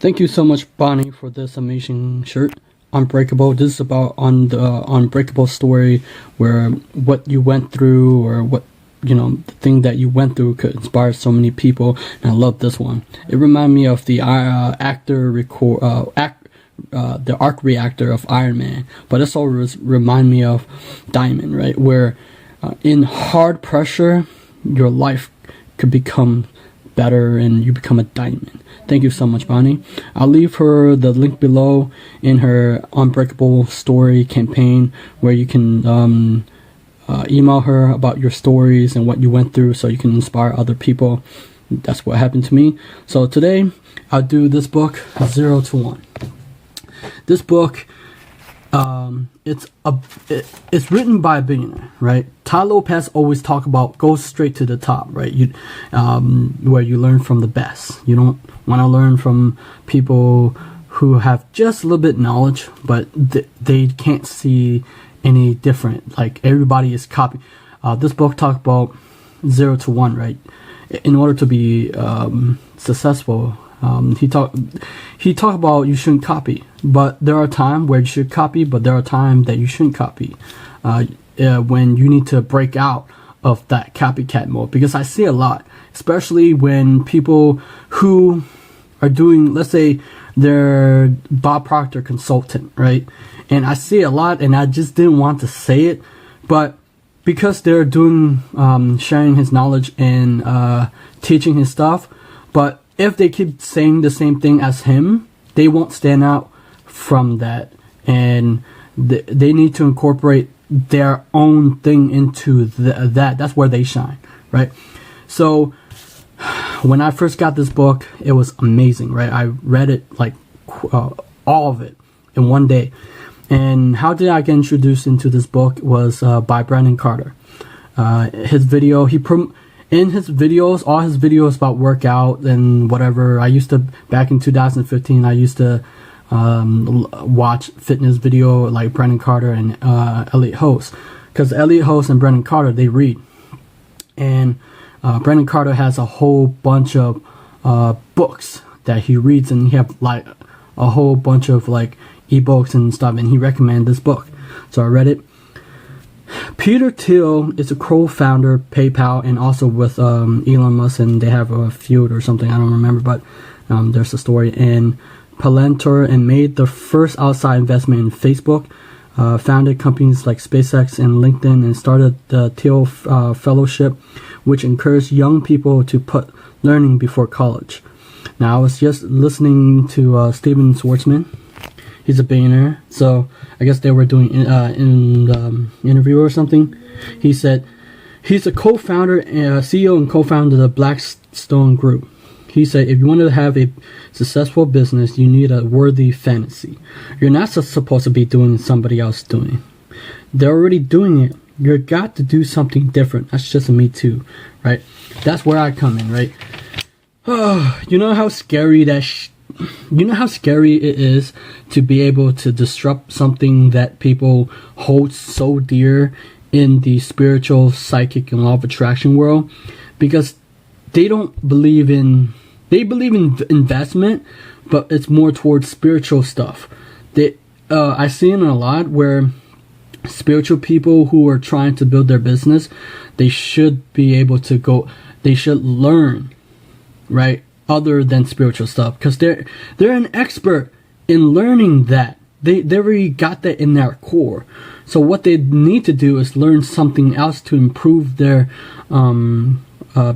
Thank you so much, Bonnie, for this amazing shirt. Unbreakable. This is about on the unbreakable story, where what you went through, or what the thing that you went through could inspire so many people. And I love this one. It reminded me of the the arc reactor of Iron Man, but this always remind me of Diamond, right? Where in hard pressure, your life could become better and you become a diamond. Thank you so much, Bonnie. I'll leave her the link below in her Unbreakable story campaign, where you can email her about your stories and what you went through so you can inspire other people. That's what happened to me. So today I'll do this book, 0 to 1. This book, it's written by a billionaire, right? Tai Lopez always talk about go straight to the top, right? Where you learn from the best. You don't want to learn from people who have just a little bit knowledge, but they can't see any different. Like everybody is copying. This book talk about 0 to 1, right? In order to be successful, he talk about you shouldn't copy, but there are times where you should copy, but there are times that you shouldn't copy. When you need to break out of that copycat mode, because I see a lot, especially when people who are doing, let's say they're Bob Proctor consultant, right? And I see a lot, and I just didn't want to say it, but because they're doing sharing his knowledge and teaching his stuff, but if they keep saying the same thing as him, they won't stand out from that, and they need to incorporate their own thing into that. That's where they shine, right? So when I first got this book, it was amazing, right? I read it like all of it in one day. And how did I get introduced into this book was by Brandon Carter. His video, in his videos, all his videos about workout and whatever, back in 2015, I used to watch fitness video like Brandon Carter and Elliot Host, because Elliot Host and Brandon Carter, they read, and Brandon Carter has a whole bunch of books that he reads, and he have like a whole bunch of like ebooks and stuff, and he recommended this book, so I read it. Peter Thiel is a co-founder PayPal, and also with Elon Musk, and they have a feud or something, I don't remember, but there's a story. And Palantir, and made the first outside investment in Facebook, founded companies like SpaceX and LinkedIn, and started the Thiel Fellowship, which encouraged young people to put learning before college. Now, I was just listening to Steven Schwartzman. He's a billionaire, so I guess they were doing in interview or something. He said he's a co-founder, CEO and co-founder of the Blackstone Group. He said, if you want to have a successful business, you need a worthy fantasy. You're not supposed to be doing somebody else doing it. They're already doing it. You got to do something different. That's just a me too, right? That's where I come in, right? Oh, you know how scary it is to be able to disrupt something that people hold so dear in the spiritual, psychic, and law of attraction world, because they believe in investment, but it's more towards spiritual stuff. I see it a lot where spiritual people who are trying to build their business, they should be able to they should learn, right, other than spiritual stuff, because they're an expert in learning that. They already got that in their core. So what they need to do is learn something else to improve their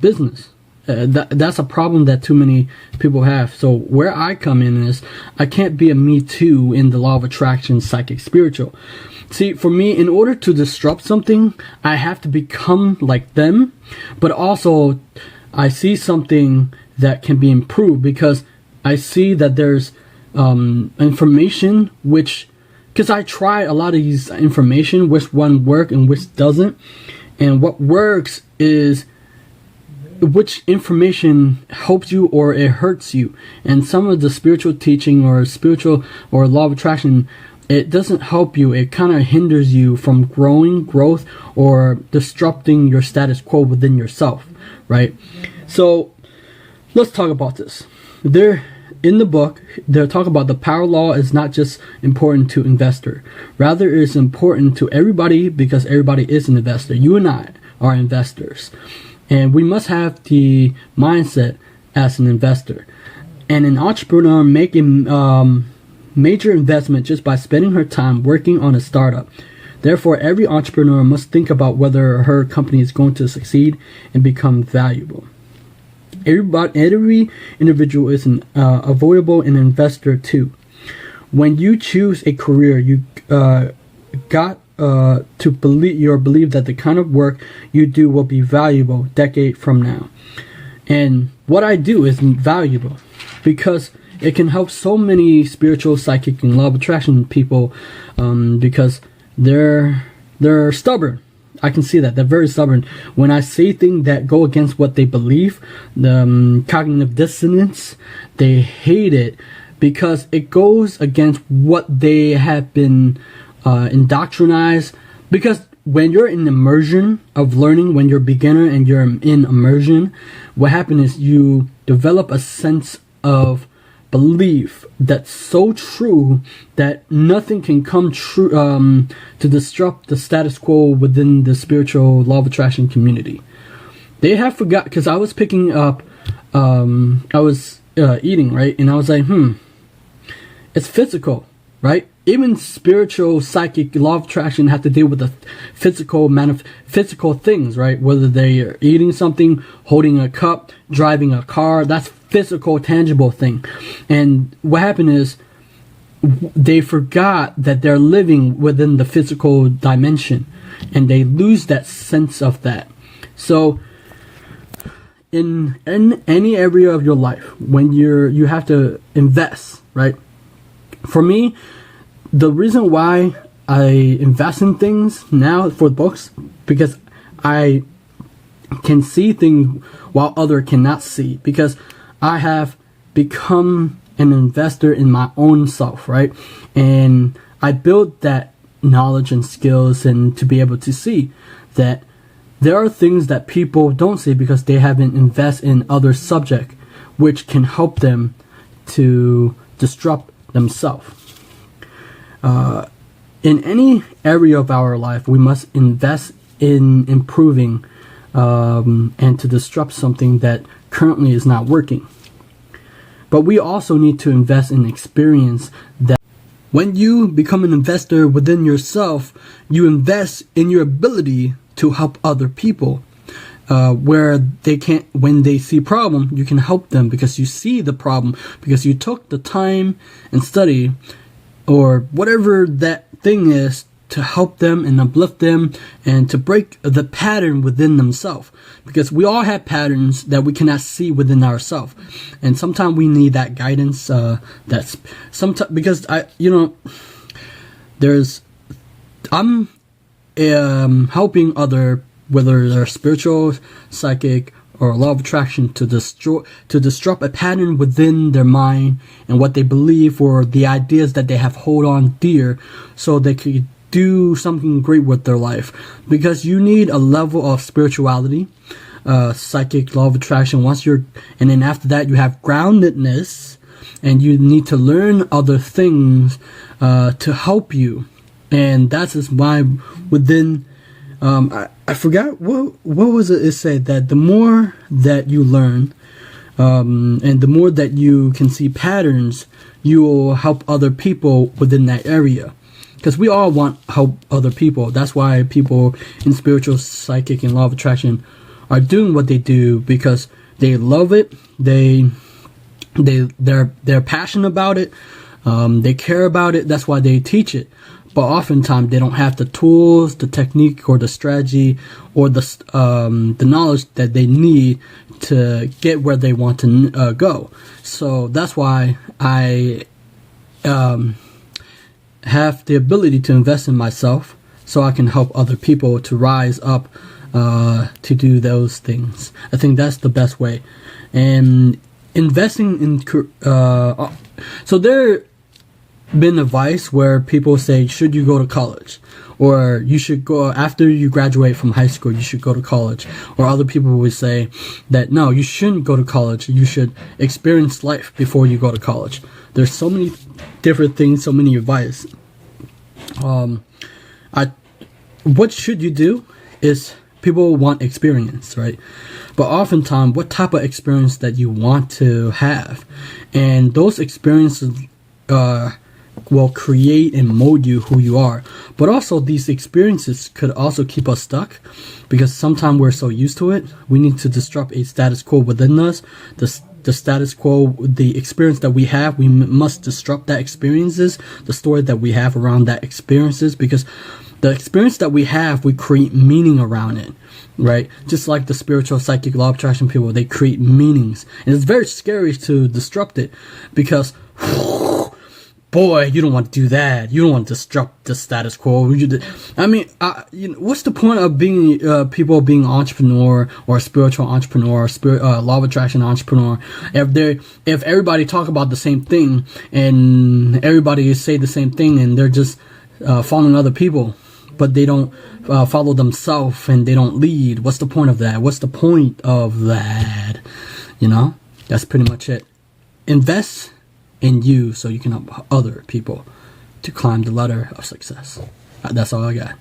business. That's a problem that too many people have. So where I come in is, I can't be a me too in the law of attraction, psychic, spiritual. See, for me, in order to disrupt something, I have to become like them, but also I see something that can be improved, because I see that there's information because I try a lot of these information, which one work and which doesn't, and what works is which information helps you or it hurts you. And some of the spiritual teaching or law of attraction, it doesn't help you. It kind of hinders you from growth, or disrupting your status quo within yourself, right? So let's talk about this. in the book, they'll talk about the power law is not just important to investor. Rather, it is important to everybody because everybody is an investor. You and I are investors. And we must have the mindset as an investor. And an entrepreneur making major investment just by spending her time working on a startup. Therefore, every entrepreneur must think about whether her company is going to succeed and become valuable. Every individual is avoidable an investor too. When you choose a career, you got to believe that the kind of work you do will be valuable decade from now. And what I do is valuable because it can help so many spiritual, psychic, and law of attraction people because they're stubborn. I can see that. They're very stubborn. When I say things that go against what they believe, the cognitive dissonance, they hate it because it goes against what they have been indoctrinized. Because when you're in immersion of learning, when you're a beginner and you're in immersion, what happens is you develop a sense of belief that's so true that nothing can come true to disrupt the status quo within the spiritual law of attraction community. They have forgot, because I was picking up, I was eating, right, and I was like, it's physical, right? Even spiritual, psychic, law of attraction have to deal with the physical things, right? Whether they are eating something, holding a cup, driving a car, that's physical, tangible thing. And what happened is they forgot that they're living within the physical dimension, and they lose that sense of that. So in any area of your life, when you have to invest, right? For me, the reason why I invest in things now for books, because I can see things while others cannot see, because I have become an investor in my own self, right? And I built that knowledge and skills and to be able to see that there are things that people don't see because they haven't invested in other subject, which can help them to disrupt themselves. In any area of our life, we must invest in improving and to disrupt something that currently is not working. But we also need to invest in experience. That when you become an investor within yourself, you invest in your ability to help other people. Where they can't, when they see problem, you can help them because you see the problem, because you took the time and study or whatever that thing is to help them and uplift them and to break the pattern within themselves. Because we all have patterns that we cannot see within ourselves, and sometimes we need that guidance. That's sometimes because I'm helping other, whether they're spiritual, psychic, or law of attraction, to disrupt a pattern within their mind and what they believe or the ideas that they have hold on dear, so they could do something great with their life. Because you need a level of spirituality, psychic, law of attraction. And then after that, you have groundedness, and you need to learn other things to help you. And that is why within I forgot what was it said, that the more that you learn and the more that you can see patterns, you will help other people within that area. Because we all want help other people. That's why people in spiritual, psychic, and law of attraction are doing what they do, because they love it. They're passionate about it. They care about it. That's why they teach it. But oftentimes they don't have the tools, the technique, or the strategy, or the knowledge that they need to get where they want to go. So that's why I have the ability to invest in myself, so I can help other people to rise up to do those things. I think that's the best way. And investing in been advice where people say, should you go to college? Or you should go, after you graduate from high school, you should go to college. Or other people would say that, no, you shouldn't go to college. You should experience life before you go to college. There's so many different things, so many advice. What should you do is, people want experience, right? But oftentimes, what type of experience that you want to have, and those experiences will create and mold you who you are. But also, these experiences could also keep us stuck, because sometimes we're so used to it. We need to disrupt a status quo within us. The status quo, the experience that we have, we must disrupt that experiences, the story that we have around that experiences, because the experience that we have, we create meaning around it, right? Just like the spiritual, psychic, law of attraction people, they create meanings. And it's very scary to disrupt it, because boy, you don't want to do that. You don't want to disrupt the status quo. I mean, what's the point of being people being entrepreneur or spiritual entrepreneur, or law of attraction entrepreneur, if everybody talk about the same thing and everybody say the same thing and they're just following other people, but they don't follow themselves and they don't lead? What's the point of that? What's the point of that? You know, that's pretty much it. Invest in you so you can help other people to climb the ladder of success. That's all I got.